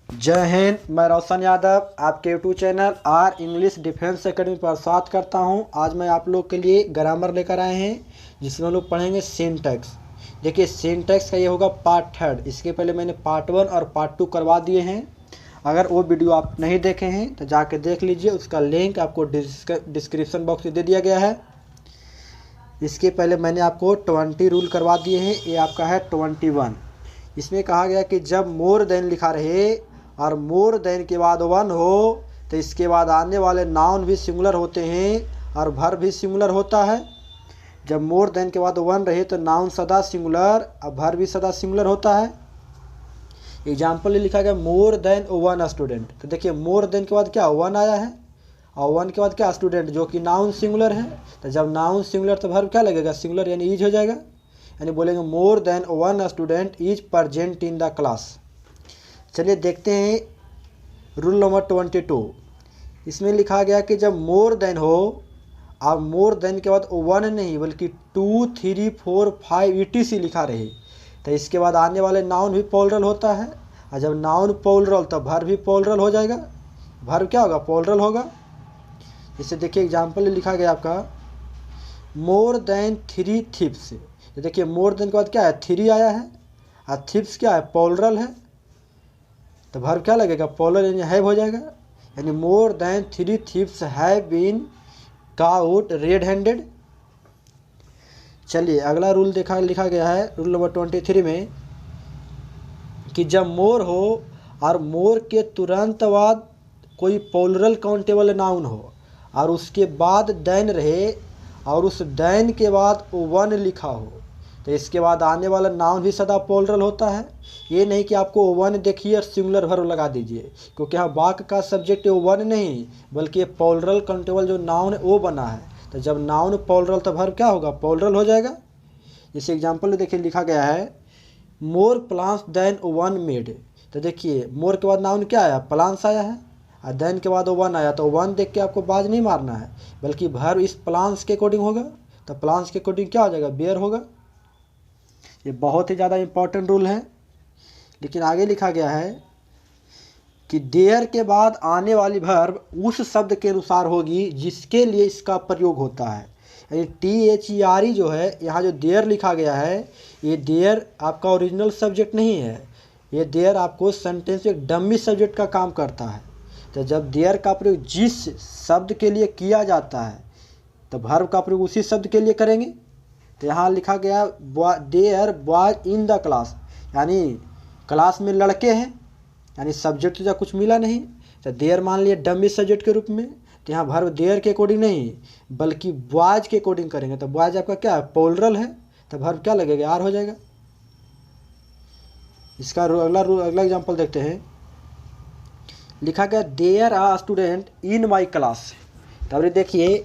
जय हिंद। मैं रोशन यादव आपके YouTube channel are English defence academy पर स्वागत करता हूं। आज मैं आप लोग के लिए ग्रामर लेकर आए हैं जिसमें हम लोग पढ़ेंगे सिंटैक्स। देखिए सिंटैक्स का ये होगा पार्ट 3। इसके पहले मैंने पार्ट 1 और पार्ट 2 करवा दिए हैं। अगर वो वीडियो आप नहीं देखे हैं तो जाके देख लीजिए, उसका लिंक आपको डिस्क्रिप्शन बॉक्स में दे दिया गया है। इसके पहले मैंने आपको 20 रूल करवा दिए हैं, ये आपका है 21। इसमें कहा गया कि जब मोर देन लिखा रहे और मोर देन के बाद वन हो तो इसके बाद आने वाले नाउन भी सिंगुलर होते हैं और वर्ब भी सिंगुलर होता है। जब मोर देन के बाद वन रहे तो नाउन सदा सिंगुलर और वर्ब भी सदा सिंगुलर होता है। एग्जाम्पल लिखा गया मोर देन वन स्टूडेंट। तो देखिए मोर देन के बाद क्या वन आया है और वन के बाद क्या स्टूडेंट, जो कि नाउन सिंगुलर है। तो जब नाउन सिंगुलर तो वर्ब क्या लगेगा, सिंगुलर, यानी इज हो जाएगा। यानी बोलेंगे more than one student is present in the class. चलिए देखते हैं रूल नंबर 22। इसमें लिखा गया कि जब मोर देन हो, अब मोर देन के बाद वन नहीं बल्कि 2, 3, 4, 5 ETC लिखा रहे तो इसके बाद आने वाले नाउन भी प्लूरल होता है। और जब नाउन प्लूरल तो वर्ब भी प्लूरल हो जाएगा। वर्ब क्या होगा, प्लूरल होगा। इसे देखिए एग्जाम्पल लिखा गया आपका मोर देन 3 थिप्स। तो देखिए मोर देन के बाद क्या है, 3 आया है और थिप्स क्या है, प्लूरल है। तो वर्ब क्या लगेगा, प्लूरल यानी हैव हो जाएगा। यानी more than 3 thieves have been caught red handed. चलिए अगला रूल लिखा गया है रूल नंबर 23 में कि जब मोर हो और मोर के तुरंत बाद कोई प्लूरल काउंटेबल नाउन हो और उसके बाद देन रहे और उस देन के बाद वन लिखा हो तो इसके बाद आने वाला नाउन भी सदा प्लूरल होता है। ये नहीं कि आपको वन देखिए और सिंगुलर वर्ब लगा दीजिए, क्योंकि यहाँ वाक्य का सब्जेक्ट वन नहीं बल्कि प्लूरल काउंटेबल जो नाउन है वो बना है। तो जब नाउन प्लूरल तो वर्ब क्या होगा, प्लूरल हो जाएगा। जैसे एग्जाम्पल देखिए लिखा गया है मोर प्लांट्स देन वन मेड। तो देखिए मोर के बाद नाउन क्या आया, प्लांट्स आया है और देन के बाद वन आया। तो वन देख के आपको बाज नहीं मारना है बल्कि वर्ब इस प्लांट्स के अकॉर्डिंग होगा। तो प्लांट्स के अकॉर्डिंग क्या हो जाएगा, बेयर होगा। ये बहुत ही ज़्यादा इम्पोर्टेंट रूल है। लेकिन आगे लिखा गया है कि देयर के बाद आने वाली वर्ब उस शब्द के अनुसार होगी जिसके लिए इसका प्रयोग होता है। यानी THERE जो है, यहाँ जो देयर लिखा गया है ये देयर आपका ओरिजिनल सब्जेक्ट नहीं है। ये देयर आपको सेंटेंस एक डमी सब्जेक्ट का काम करता है। तो जब देयर का प्रयोग जिस शब्द के लिए किया जाता है तो वर्ब का प्रयोग उसी शब्द के लिए करेंगे। तो यहाँ लिखा गया there boys in the class, यानी क्लास में लड़के हैं, यानी सब्जेक्ट तो कुछ मिला नहीं। तो देयर मान लिया डमी सब्जेक्ट के रूप में। तो यहाँ वर्ब देयर के अकॉर्डिंग नहीं बल्कि बॉयज के अकॉर्डिंग करेंगे। तो बॉयज आपका क्या है, प्लूरल है। तो वर्ब क्या लगेगा, आर हो जाएगा। इसका अगला एग्जाम्पल देखते हैं। लिखा गया there are student in my class. तो अभी देखिए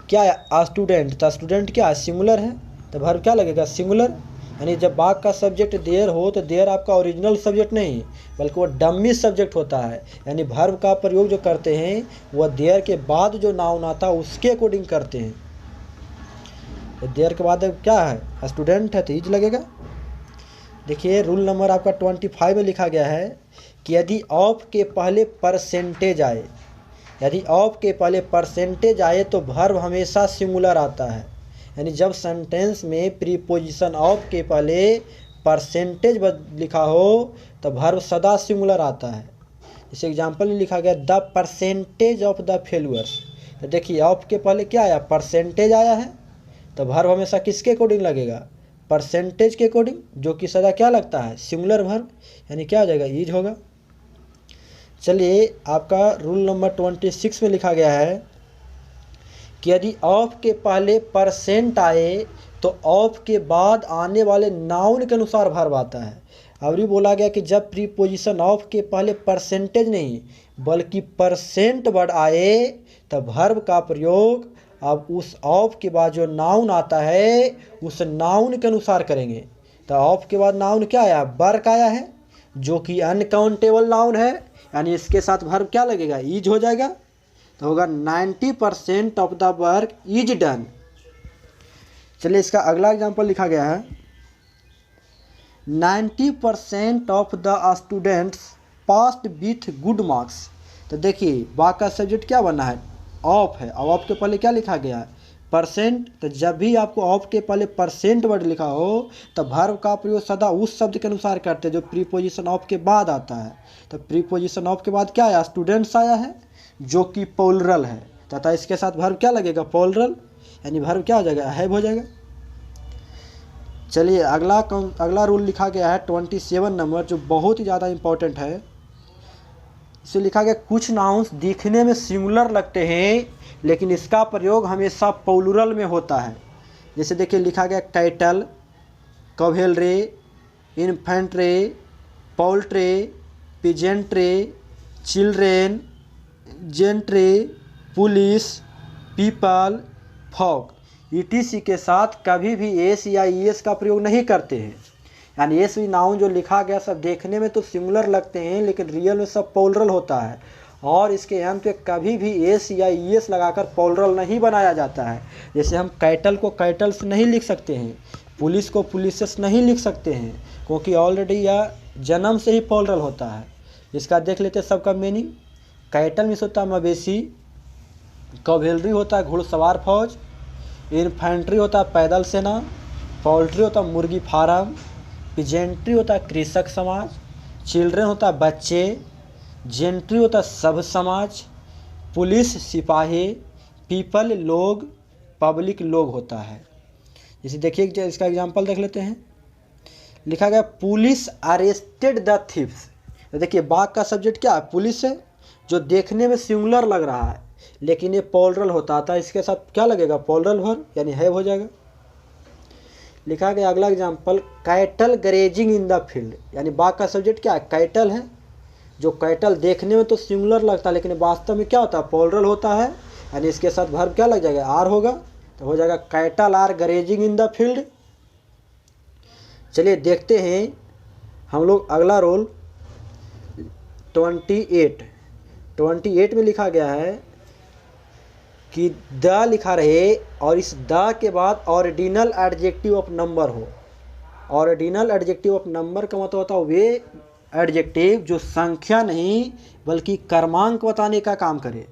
क्या है, स्टूडेंट। तो स्टूडेंट क्या है, सिंगुलर है। तो वर्ब क्या लगेगा, सिंगुलर। यानी जब वाक्य का सब्जेक्ट देयर हो तो देयर आपका ओरिजिनल सब्जेक्ट नहीं बल्कि वो डमी सब्जेक्ट होता है। यानी वर्ब का प्रयोग जो करते हैं वह देयर के बाद जो नाउन आता है उसके अकॉर्डिंग करते हैं। तो देयर के बाद क्या है, स्टूडेंट है तो इज लगेगा। देखिए रूल नंबर आपका 25 में लिखा गया है कि यदि ऑफ के पहले परसेंटेज आए, यदि ऑफ के पहले परसेंटेज आए तो वर्ब हमेशा सिंगुलर आता है। यानी जब सेंटेंस में प्रीपोजिशन ऑफ के पहले परसेंटेज लिखा हो तो वर्ब सदा सिंगुलर आता है। इस एग्जाम्पल में लिखा गया the percentage of the failures. तो देखिए ऑफ के पहले क्या आया, परसेंटेज आया है। तो वर्ब हमेशा किसके अकॉर्डिंग लगेगा, परसेंटेज के अकॉर्डिंग, जो कि सदा क्या लगता है, सिंगुलर वर्ब। यानी क्या हो जाएगा, इज होगा। चलिए आपका रूल नंबर 26 में लिखा गया है कि यदि ऑफ के पहले परसेंट आए तो ऑफ के बाद आने वाले नाउन के अनुसार वर्ब आता है। अब भी बोला गया कि जब प्रीपोजिशन ऑफ के पहले परसेंटेज नहीं बल्कि परसेंट वर्ड आए तो वर्ब का प्रयोग अब उस ऑफ के बाद जो नाउन आता है उस नाउन के अनुसार करेंगे। तो ऑफ के बाद नाउन क्या आया, वर्क आया है, जो कि अनकाउंटेबल नाउन है। यानी इसके साथ वर्ब क्या लगेगा, इज हो जाएगा। तो होगा 90% of the work is done. चलिए इसका अगला एग्जांपल लिखा गया है 90% of the students passed with good marks. तो देखिए बा का सब्जेक्ट क्या बना है, ऑफ है, और ऑफ के पहले क्या लिखा गया है, परसेंट। तो जब भी आपको ऑफ के पहले परसेंट वर्ड लिखा हो तो वर्ब का प्रयोग सदा उस शब्द के अनुसार करते हैं जो प्रीपोजिशन ऑफ के बाद आता है। तो प्रीपोजिशन ऑफ के बाद क्या आया, स्टूडेंट्स आया है जो कि प्लूरल है, तथा इसके साथ वर्ब क्या लगेगा, प्लूरल, यानी वर्ब क्या हो जाएगा, हैव हो जाएगा। चलिए अगला रूल लिखा गया है 27 नंबर, जो बहुत ही ज़्यादा इंपॉर्टेंट है। इसे लिखा गया कुछ नाउन्स दिखने में सिंगुलर लगते हैं लेकिन इसका प्रयोग हमेशा प्लूरल में होता है। जैसे देखिए लिखा गया title, cavalry, infantry, poultry, peasantry, children, gentry, police, people, fog, etc के साथ कभी भी एस या ईएस का प्रयोग नहीं करते हैं। यानी ये सभी नाउन जो लिखा गया सब देखने में तो सिंगुलर लगते हैं लेकिन रियल में सब प्लूरल होता है, और इसके अंत पे कभी भी एस या ईएस लगाकर प्लूरल नहीं बनाया जाता है। जैसे हम कैटल को कैटल्स नहीं लिख सकते हैं, पुलिस को पुलिसेस नहीं लिख सकते हैं, क्योंकि ऑलरेडी यह जन्म से ही प्लूरल होता है। इसका देख लेते हैं सबका मीनिंग। कैटल मीन्स होता है मवेशी, कवेलरी होता है घुड़सवार फौज, इन्फेंट्री होता है पैदल सेना, पोल्ट्री होता है मुर्गी फार्म, पिजेंट्री होता है कृषक समाज, चिल्ड्रन होता है बच्चे, जेंट्री होता है सब समाज, पुलिस सिपाही, पीपल लोग, पब्लिक लोग होता है। जैसे देखिए इसका एग्जांपल देख लेते हैं। लिखा गया पुलिस अरेस्टेड द थीव्स। तो देखिए बाघ का सब्जेक्ट क्या है, पुलिस है, जो देखने में सिंगुलर लग रहा है लेकिन ये प्लूरल होता था, इसके साथ क्या लगेगा, प्लूरल वर्ब, यानी हैव हो जाएगा। लिखा गया अगला example cattle grazing in the field. यानी बाघ का सब्जेक्ट क्या है, कैटल है, जो कैटल देखने में तो सिंगुलर लगता है लेकिन वास्तव में क्या होता है, प्लूरल होता है, यानी इसके साथ वर्ब क्या लग जाएगा, आर होगा, तो हो जाएगा cattle are grazing in the field. चलिए देखते हैं हम लोग अगला रोल 28 में लिखा गया है कि द लिखा रहे और इस द के बाद ऑर्डिनल एडजेक्टिव ऑफ नंबर हो। ऑर्डिनल एडजेक्टिव ऑफ नंबर का मतलब होता है वे एडजेक्टिव जो संख्या नहीं बल्कि क्रमांक बताने का काम करे।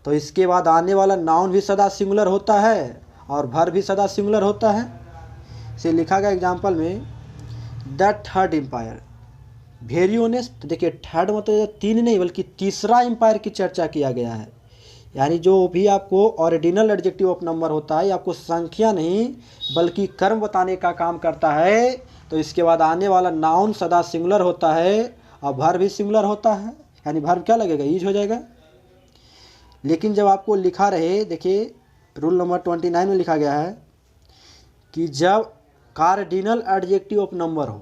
तो इसके बाद आने वाला नाउन भी सदा सिंगुलर होता है और वर्ब भी सदा सिंगुलर होता है। इसे लिखा गया एग्जाम्पल में the third umpire very honest. तो देखिए थर्ड मतलब 3 नहीं बल्कि तीसरा एम्पायर की चर्चा किया गया है। यानी जो भी आपको ऑर्डिनल एडजेक्टिव ऑफ नंबर होता है आपको संख्या नहीं बल्कि कर्म बताने का काम करता है। तो इसके बाद आने वाला नाउन सदा सिंगुलर होता है और वर्ब भी सिंगुलर होता है, यानी वर्ब क्या लगेगा, ईज हो जाएगा। लेकिन जब आपको लिखा रहे, देखिए रूल नंबर 29 में लिखा गया है कि जब कार्डिनल एडजेक्टिव ऑफ नंबर हो,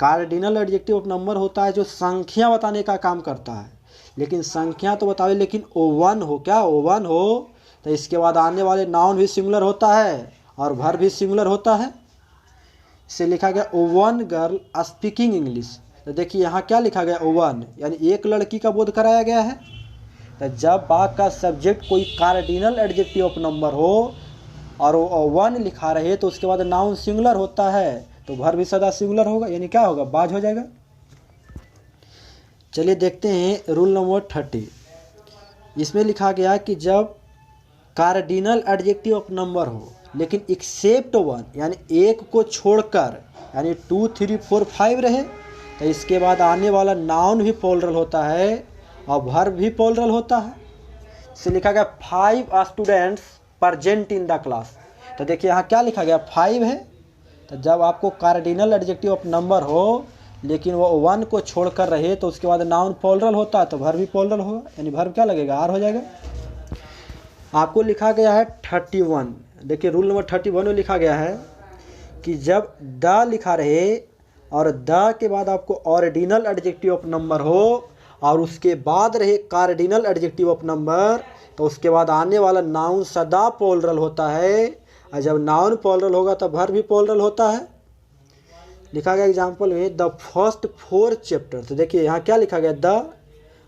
कार्डिनल एडजेक्टिव ऑफ नंबर होता है जो संख्या बताने का काम करता है, लेकिन संख्या तो बतावे लेकिन O1 हो, क्या O1 हो, तो इसके बाद आने वाले नाउन भी सिंगुलर होता है और वर्ब भी सिंगुलर होता है। इसे लिखा गया O1 गर्ल स्पीकिंग इंग्लिश। तो देखिए यहाँ क्या लिखा गया O1, यानी एक लड़की का बोध कराया गया है। तो जब बाघ का सब्जेक्ट कोई कार्डिनल एडजेक्टिव ऑफ नंबर हो और O1 लिखा रहे तो उसके बाद नाउन सिंगुलर होता है तो वर्ब भी सदा सिंगुलर होगा, यानी क्या होगा, बाज हो जाएगा। चलिए देखते हैं रूल नंबर 30। इसमें लिखा गया कि जब कार्डिनल एडजेक्टिव ऑफ नंबर हो लेकिन एक्सेप्ट 1 यानी एक को छोड़कर यानी 2, 3, 4, 5 रहे तो इसके बाद आने वाला नाउन भी प्लूरल होता है और वर्ब भी प्लूरल होता है। इसे लिखा गया 5 students present in the class. तो देखिए यहाँ क्या लिखा गया, 5 है। तो जब आपको कार्डिनल एडजेक्टिव ऑफ नंबर हो लेकिन वो 1 को छोड़कर रहे तो उसके बाद नाउन प्लूरल होता है तो वर्ब भी प्लूरल होगा, यानी वर्ब क्या लगेगा, आर हो जाएगा। आपको लिखा गया है 31। देखिए रूल नंबर 31 में लिखा गया है कि जब द लिखा रहे और द के बाद आपको ऑर्डिनल एडजेक्टिव ऑफ नंबर हो और उसके बाद रहे कार्डिनल एडजेक्टिव ऑफ नंबर तो उसके बाद आने वाला नाउन सदा प्लूरल होता है और जब नाउन प्लूरल होगा तो वर्ब भी प्लूरल होता है। लिखा गया एग्जाम्पल में द फर्स्ट 4 चैप्टर। तो देखिए यहाँ क्या लिखा गया, द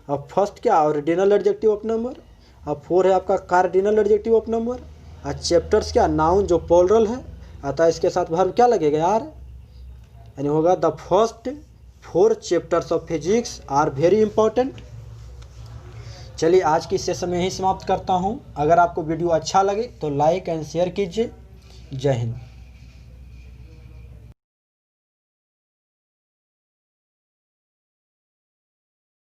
और फर्स्ट क्या ऑर्डिनल एडजेक्टिव ऑफ नंबर और 4 है आपका कार्डिनल एडजेक्टिव ऑफ नंबर और चैप्टर्स क्या नाउन जो प्लूरल है, अतः इसके साथ वर्ब क्या लगेगा यार, यानी होगा the first 4 chapters of physics are very important. चलिए आज की सेशन में यही समाप्त करता हूँ। अगर आपको वीडियो अच्छा लगे तो लाइक एंड शेयर कीजिए। जय हिंद।